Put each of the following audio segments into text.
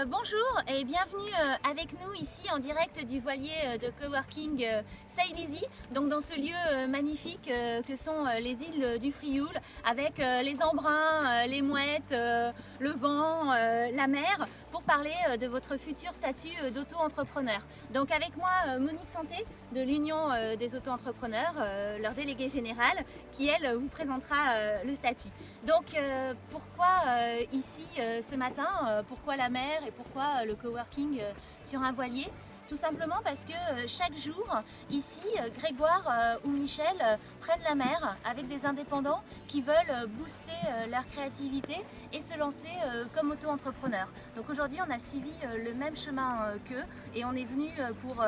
Bonjour et bienvenue avec nous ici en direct du voilier de coworking Sail Easy, donc dans ce lieu magnifique que sont les îles du Frioul, avec les embruns, les mouettes, le vent, la mer, pour parler de votre futur statut d'auto-entrepreneur. Donc avec moi Monique Santé de l'Union des auto-entrepreneurs, leur déléguée générale, qui elle vous présentera le statut. Donc pourquoi ici ce matin, pourquoi la mer et pourquoi le coworking sur un voilier? Tout simplement parce que chaque jour, ici, Grégoire ou Michel prennent la mer avec des indépendants qui veulent booster leur créativité et se lancer comme auto-entrepreneurs. Donc aujourd'hui, on a suivi le même chemin qu'eux et on est venu pour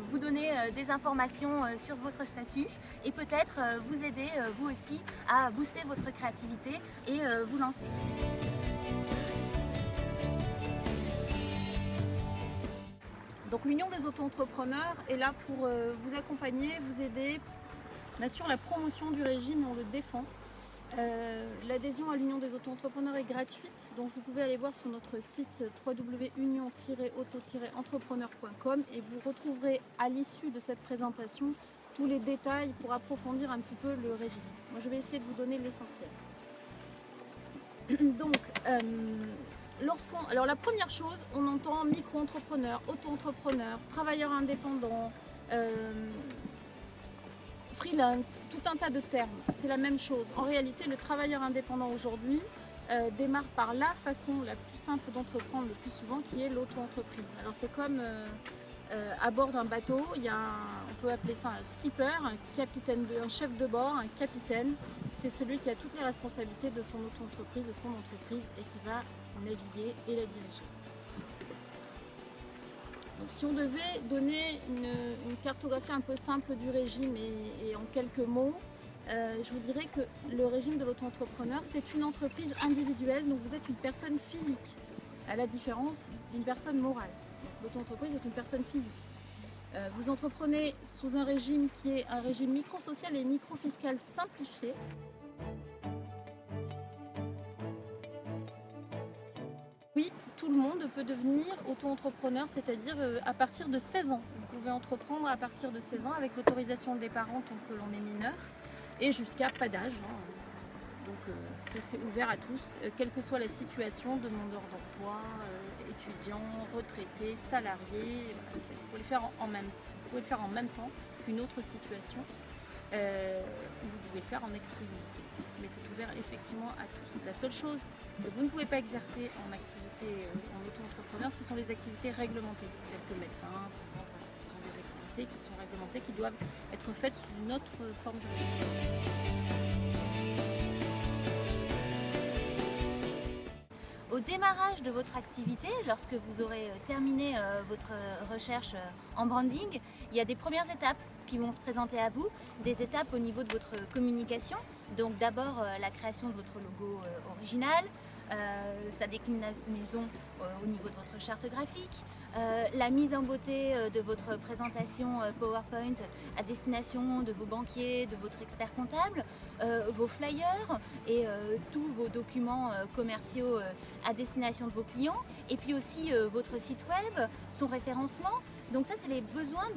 vous donner des informations sur votre statut et peut-être vous aider, vous aussi, à booster votre créativité et vous lancer. Donc l'Union des auto-entrepreneurs est là pour vous accompagner, vous aider. On assure la promotion du régime et on le défend. L'adhésion à l'Union des auto-entrepreneurs est gratuite, donc vous pouvez aller voir sur notre site www.union-auto-entrepreneur.com et vous retrouverez à l'issue de cette présentation tous les détails pour approfondir un petit peu le régime. Moi je vais essayer de vous donner l'essentiel. Donc, alors la première chose, on entend micro-entrepreneur, auto-entrepreneur, travailleur indépendant, freelance, tout un tas de termes. C'est la même chose. En réalité, le travailleur indépendant aujourd'hui démarre par la façon la plus simple d'entreprendre le plus souvent, qui est l'auto-entreprise. Alors c'est comme à bord d'un bateau, on peut appeler ça un skipper, un chef de bord, un capitaine. C'est celui qui a toutes les responsabilités de son auto-entreprise, de son entreprise et qui va naviguer et la diriger. Donc si on devait donner une cartographie un peu simple du régime et en quelques mots, je vous dirais que le régime de l'auto-entrepreneur, c'est une entreprise individuelle, donc vous êtes une personne physique, à la différence d'une personne morale. L'auto-entreprise est une personne physique. Vous entreprenez sous un régime qui est un régime micro-social et micro-fiscal simplifié. Oui, tout le monde peut devenir auto-entrepreneur, c'est-à-dire à partir de 16 ans. Vous pouvez entreprendre à partir de 16 ans avec l'autorisation des parents tant que l'on est mineur et jusqu'à pas d'âge. Donc c'est ouvert à tous, quelle que soit la situation, demandeur d'emploi, étudiant, retraité, salarié. Vous pouvez le faire en même temps qu'une autre situation, ou vous pouvez le faire en exclusivité. Mais c'est ouvert effectivement à tous. La seule chose que vous ne pouvez pas exercer en activité en auto-entrepreneur, ce sont les activités réglementées, telles que médecin, par exemple. Ce sont des activités qui sont réglementées, qui doivent être faites sous une autre forme juridique. Au démarrage de votre activité, lorsque vous aurez terminé votre recherche en branding, il y a des premières étapes qui vont se présenter à vous, des étapes au niveau de votre communication. Donc d'abord la création de votre logo original, sa déclinaison au niveau de votre charte graphique, la mise en beauté de votre présentation PowerPoint à destination de vos banquiers, de votre expert comptable, vos flyers et tous vos documents commerciaux à destination de vos clients, et puis aussi votre site web, son référencement. Donc ça, c'est les besoins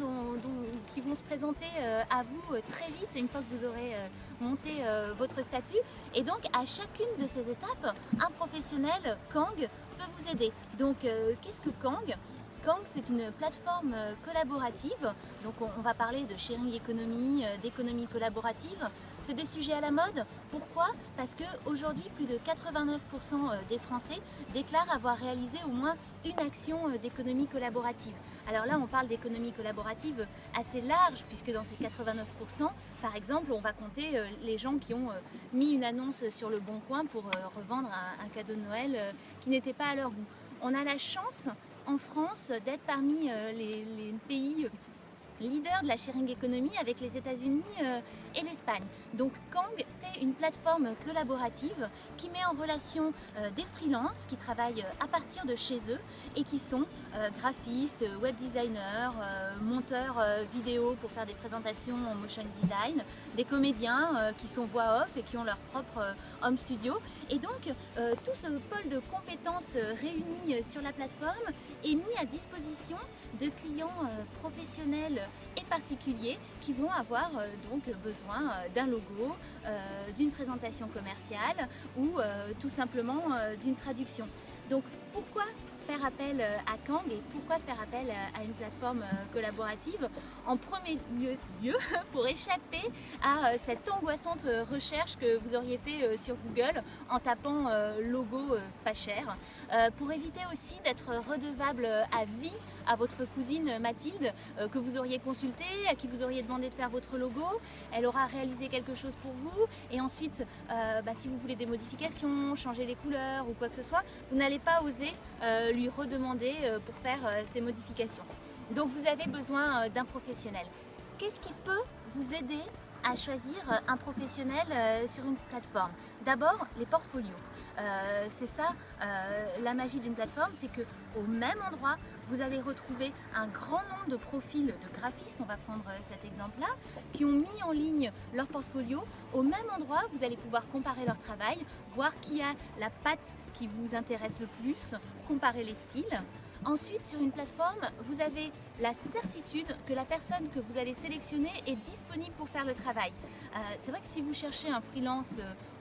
qui vont se présenter à vous très vite une fois que vous aurez monté votre statut. Et donc à chacune de ces étapes, un professionnel Kang peut vous aider. Donc qu'est-ce que Kang ? Kang, c'est une plateforme collaborative, donc on va parler de sharing economy, d'économie collaborative. C'est des sujets à la mode. Pourquoi ? Parce qu'aujourd'hui, plus de 89% des Français déclarent avoir réalisé au moins une action d'économie collaborative. Alors là, on parle d'économie collaborative assez large, puisque dans ces 89%, par exemple, on va compter les gens qui ont mis une annonce sur le Bon Coin pour revendre un cadeau de Noël qui n'était pas à leur goût. On a la chance en France d'être parmi les pays leaders de la sharing economy avec les États-Unis et l'Espagne. Donc Kang, c'est une plateforme collaborative qui met en relation des freelances qui travaillent à partir de chez eux et qui sont graphistes, web designers, monteurs vidéo pour faire des présentations en motion design, des comédiens qui sont voix off et qui ont leur propre home studio. Et donc tout ce pôle de compétences réunis sur la plateforme est mis à disposition de clients professionnels et particuliers qui vont avoir donc besoin d'un logo, d'une présentation commerciale ou tout simplement d'une traduction. Donc pourquoi faire appel à Kang et pourquoi faire appel à une plateforme collaborative? En premier lieu, pour échapper à cette angoissante recherche que vous auriez fait sur Google en tapant logo pas cher, pour éviter aussi d'être redevable à vie à votre cousine Mathilde que vous auriez consultée, à qui vous auriez demandé de faire votre logo. Elle aura réalisé quelque chose pour vous et ensuite si vous voulez des modifications, changer les couleurs ou quoi que ce soit, vous n'allez pas oser lui redemander pour faire ces modifications. Donc vous avez besoin d'un professionnel. Qu'est-ce qui peut vous aider à choisir un professionnel sur une plateforme? D'abord, les portfolios. C'est ça la magie d'une plateforme, c'est qu'au même endroit, vous allez retrouver un grand nombre de profils de graphistes, on va prendre cet exemple-là, qui ont mis en ligne leur portfolio. Au même endroit, vous allez pouvoir comparer leur travail, voir qui a la patte qui vous intéresse le plus, comparer les styles. Ensuite, sur une plateforme, vous avez la certitude que la personne que vous allez sélectionner est disponible pour faire le travail. C'est vrai que si vous cherchez un freelance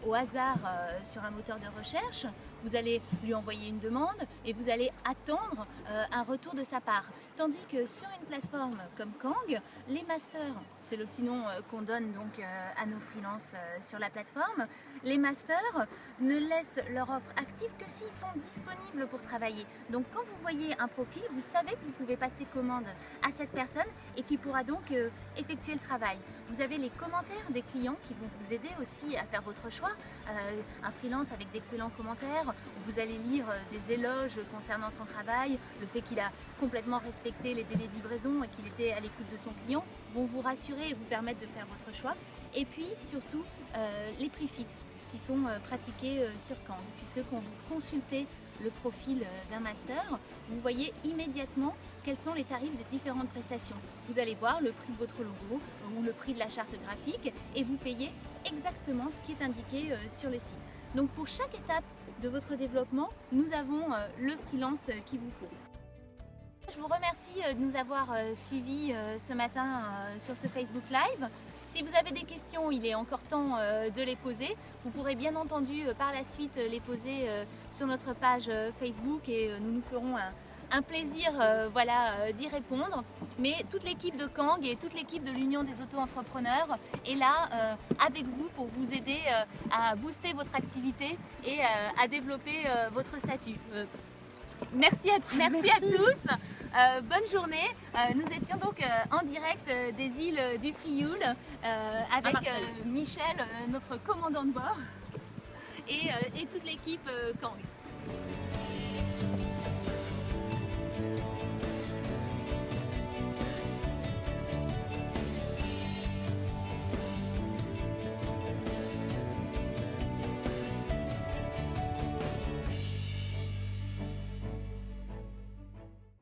au hasard sur un moteur de recherche, vous allez lui envoyer une demande et vous allez attendre un retour de sa part. Tandis que sur une plateforme comme Kang, les masters, c'est le petit nom qu'on donne donc à nos freelances sur la plateforme, les masters ne laissent leur offre active que s'ils sont disponibles pour travailler. Donc quand vous voyez un profil, vous savez que vous pouvez passer commande à cette personne et qui pourra donc effectuer le travail. Vous avez les commentaires des clients qui vont vous aider aussi à faire votre choix. Un freelance avec d'excellents commentaires, où vous allez lire des éloges concernant son travail, le fait qu'il a complètement respecté les délais de livraison et qu'il était à l'écoute de son client, vont vous rassurer et vous permettre de faire votre choix. Et puis surtout les prix fixes qui sont pratiqués sur Kang, puisque quand vous consultez le profil d'un master, vous voyez immédiatement quels sont les tarifs des différentes prestations. Vous allez voir le prix de votre logo ou le prix de la charte graphique et vous payez exactement ce qui est indiqué sur le site. Donc pour chaque étape de votre développement, nous avons le freelance qu'il vous faut. Je vous remercie de nous avoir suivis ce matin sur ce Facebook Live. Si vous avez des questions, il est encore temps de les poser. Vous pourrez bien entendu par la suite les poser sur notre page Facebook et nous nous ferons un plaisir d'y répondre. Mais toute l'équipe de Kang et toute l'équipe de l'Union des auto-entrepreneurs est là avec vous pour vous aider à booster votre activité et à développer votre statut. Merci à tous. Bonne journée. Nous étions donc en direct des îles du Frioul avec Michel, notre commandant de bord, et toute l'équipe Kang.